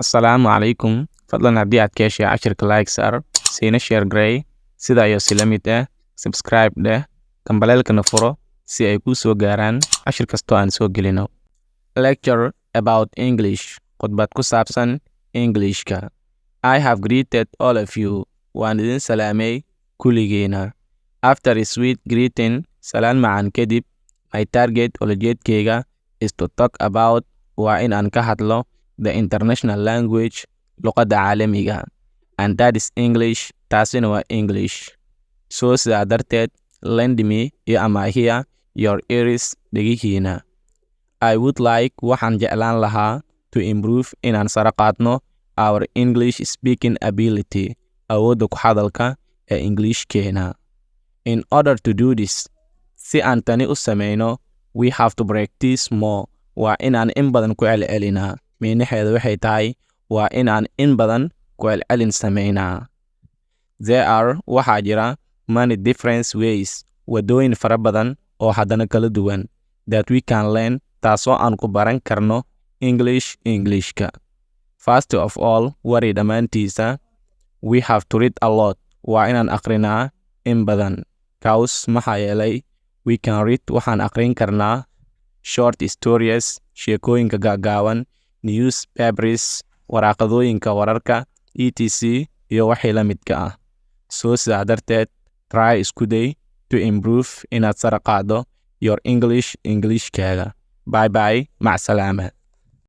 Assalaamu calaykum. Fadlan haddii aad ka heshay cashirka like saar, siina share gareey, sida iyo si la mid ah, subscribe dheh, gambaleelkana furo si ay kuu soo gaaraan cashir kastoo aan soo gelino. Lecture about English. Khudbad ku saabsan Englishka. I have greeted all of you. Waan idin salaamay kulligiina. After a sweet greeting, salaan macaan kadib, my target ulajeedkayga is to talk about waa in aan ka hadlo the international language, luqadda caalamiga, and that is English, taasina waa English. So sidaa darteed, lend me iyo amaahiya your ears dhegihiina. I would like waxaan jeclaan lahaa to improve inaan sare qaadno our English speaking ability, awoodda ku hadalka ee Englishkeena. In order to do this, si aan tani u samayno, we have to practice more. Waa inaan in badan ku celcelinaa. Micnaheedu waxay tahay waa inaan in badan ku celcelin samaynaa. Waxaa jira many different ways, wadooyin fara badan oo haddana kala duwan, that we can learn, taasoo aan ku baran karno Englishka. First of all, wari dhammaantiisa, we have to read a lot. Waa inaan aqrinaa in badan. Cause maxaa yeelay, we can read waxaan aqrin karnaa short stories, sheekooyinka gaagaaban, newspapers, waraaqadooyinka wararka, etc. iyo wixii la midka ah. So sidaa darteed, try isku day to improve inaad sare qaaddo your Englishkaaga. Bye bye, mac salaama.